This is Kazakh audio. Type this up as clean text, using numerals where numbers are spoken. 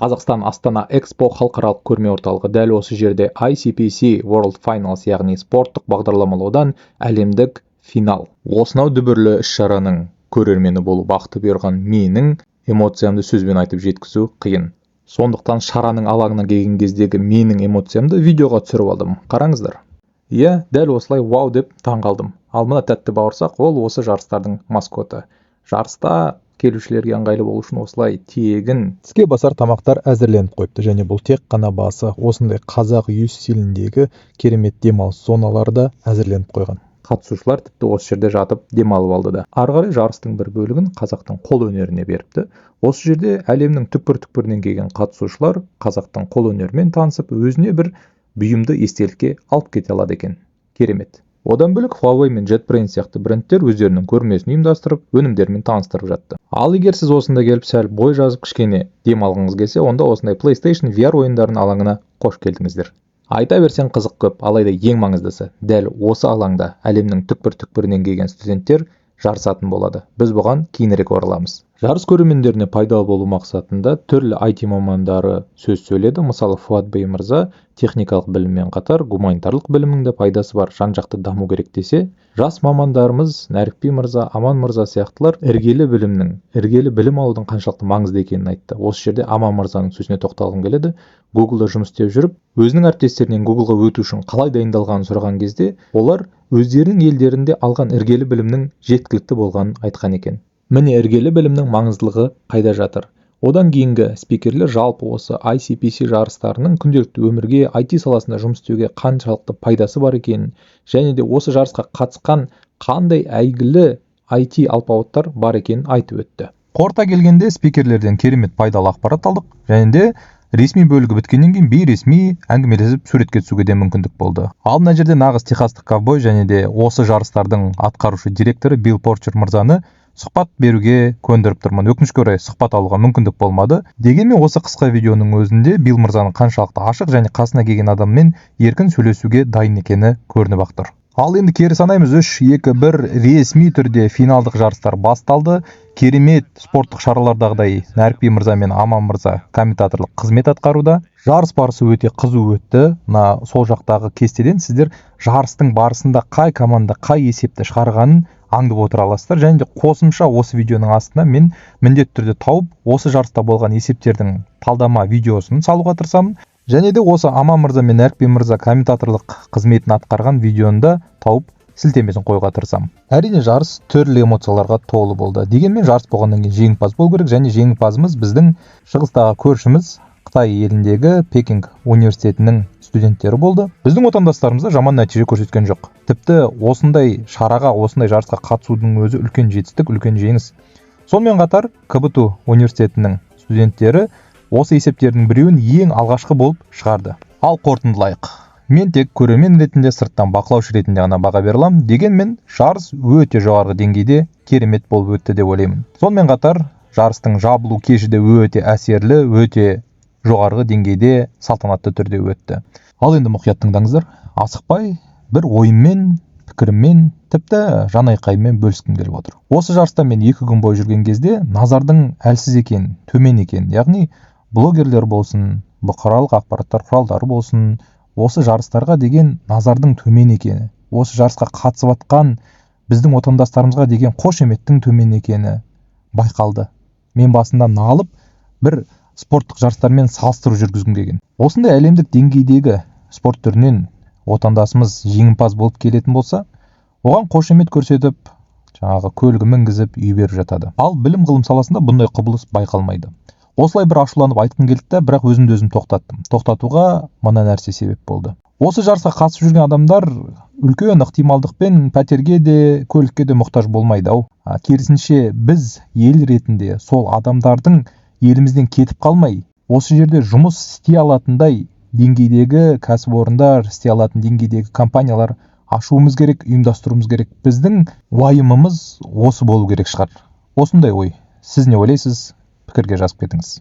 Қазақстан Астана Экспо халықаралық көрме орталығы. Дәл осы жерде ICPC World Finals, яғни спорттық бағдарламалаудан әлемдік финал. Осынау дүбірлі іс-шараның көрермені болу бақыты бұйырған менің эмоциямды сөзбен айтып жеткізу қиын. Сондықтан шараның алаңына келген кездегі менің эмоциямды видеоға түсіріп алдым. Қараңыздар. Иә, дәл осылай вау деп таңғалдым. Ал мына тәтті бауырсақ ол осы жарыстардың маскоты. Жарыста келушілерге ыңғайлы болу үшін осылай тегін тіске басар тамақтар әзірленіп қойыпты, және бұл тек қана басы. Осындай қазақ үй стиліндегі керемет демалыс зоналары да әзірленіп қойған. Қатысушылар тіпті осы жерде жатып демалып алды да. Ары қарай жарыстың бір бөлігін қазақтың қол өнеріне беріпті. Осы жерде әлемнің түкпір-түкпірінен келген қатысушылар қазақтың қол өнерімен танысып, өзіне бір бұйымды естелікке алып кете алады екен. Керемет. Одан бөлек Huawei мен JetBrains сияқты брендтер өздерінің көрмесін ұйымдастырып, өнімдерімен таныстырып жатты. Ал егер сіз осында келіп сәл бой жазып кішкене демалғыңыз келсе, онда осындай PlayStation VR ойындарының алаңына қош келдіңіздер. Айта берсең қызық көп, алайда ең маңыздысы, дәл осы алаңда әлемнің түкпір-түкпірінен келген студенттер жарысатын болады. Біз бұған кейінірек ораламыз. Жарыс көрермендеріне пайдалы болу мақсатында түрлі IT мамандары сөз сөйледі. Мысалы, Фуат Бей мырза техникалық біліммен қатар гуманитарлық білімнің де пайдасы бар, жан-жақты даму керек десе, жас мамандарымыз Нәрікби мырза, Аман мырза сияқтылар іргелі білім алудың қаншалықты маңызды екенін айтты. Осы жерде Аман мырзаның сөзіне тоқталғым келеді. Google-да жұмыс істеп жүріп, өзінің әріптестерінен Google-ға өту үшін қалай дайындалғанын сұраған кезде, олар өздерінің елдерінде алған іргелі білімнің жеткілікті болғанын айтқан екен. Міне іргелі білімнің маңыздылығы қайда жатыр. Одан кейінгі спикерлер жалпы осы ICPC жарыстарының күнделікті өмірге, IT саласында жұмыс істеуге қаншалықты пайдасы бар екенін, және де осы жарысқа қатысқан қандай әйгілі IT алпауыттар бар екенін айтып өтті. Қорыта келгенде спикерлерден керемет пайдалы ақпарат алдық, және де ресми бөлігі біткеннен кейін бейресми әңгімелесіп суретке түсуге де мүмкіндік болды. Ал мына жерде нағыз техастық ковбой және де осы жарыстардың атқарушы директоры Билл Порчер мырзаны сұхбат беруге көндіріп тұрмын. Өкінішке орай сұхбат алуға мүмкіндік болмады. Дегенмен осы қысқа видеоның өзінде Билл мырзаның қаншалықты ашық және қасына келген адаммен еркін сөйлесуге дайын екені көрініп ақ тұр. Ал енді кері санаймыз, 3, 2, 1 ресми түрде финалдық жарыстар басталды. Керемет спорттық шаралардағыдай Нәрікби мырза мен Аман мырза комментаторлық қызмет атқаруда. Жарыс барысы өте қызу өтті. Сол жақтағы кестеден сіздер жарыстың барысында қай команда қай есепті шығарғанын аңдып отыра аласыздар. Және де қосымша осы видеоның астына мен міндетті түрде тауып, осы жарыста болған есептердің талдама видеосын салуға тырысамын. Және де осы Аман мырза мен Нәрікби мырза комментаторлық қызметін атқарған видеоны да тауып сілтемесін қоюға тырысамын. Әрине жарыс түрлі эмоцияларға толы болды. Дегенмен жарыс болғаннан кейін жеңімпаз болу керек, және жеңімпазымыз біздің шығыстағы көршіміз Қытай еліндегі Пекинг университетінің студенттері болды. Біздің отандастарымыз да жаман нәтиже көрсеткен жоқ. Тіпті осындай шараға, осындай жарысқа қатысудың өзі үлкен жетістік, үлкен жеңіс. Сонымен қатар КБТУ университетінің студенттері осы есептердің біреуін ең алғашқы болып шығарды. Ал қорытындылайық. Мен тек көрермен ретінде, сырттан бақылаушы ретінде ғана баға бере аламын. Дегенмен жарыс өте жоғарғы деңгейде керемет болып өтті деп ойлаймын. Сонымен қатар жарыстың жабылу кеші де өте әсерлі, өте жоғарғы деңгейде салтанатты түрде өтті. Ал енді мұқият тыңдаңыздар. Асықпай бір ойыммен, пікіріммен, тіпті жанайқаймен бөліскім келіп отыр. Осы жарыста мен 2 күн бойы жүрген кезде назардың әлсіз екен, төмен екен. Яғни блогерлер болсын, бұқаралық ақпараттар құралдары болсын, осы жарыстарға деген назардың төмен екені, осы жарысқа қатысып жатқан біздің отандастарымызға деген қошеметтің төмен екені байқалды. Мен басында налып бір спорттық жарыстармен салыстыру жүргізгім келген. Осындай әлемдік деңгейдегі спорт түрінен отандасымыз жеңімпаз болып келетін болса, оған қошемет көрсетіп, жаңағы көлігі мінгізіп үй беріп жатады. Ал білім ғылым саласында бұндай құбылыс байқалмайды. Осылай бір ашуланып айтқым келді, бірақ өзімді өзім тоқтаттым. Тоқтатуға мына нәрсе себеп болды. Осы жарысқа қатысып жүрген адамдар үлкен ықтималдықпен пәтерге де, көлікке де мұқтаж болмайды ау. Керісінше біз ел ретінде сол адамдардың елімізден кетіп қалмай, осы жерде жұмыс істей алатындай деңгейдегі кәсіпорындар, істей алатын деңгейдегі компаниялар ашуымыз керек, ұйымдастыруымыз керек. Біздің уайымымыз осы болу керек шығар. Осындай ой. Сіз не ойлайсыз? Пікірге жазып кетіңіз.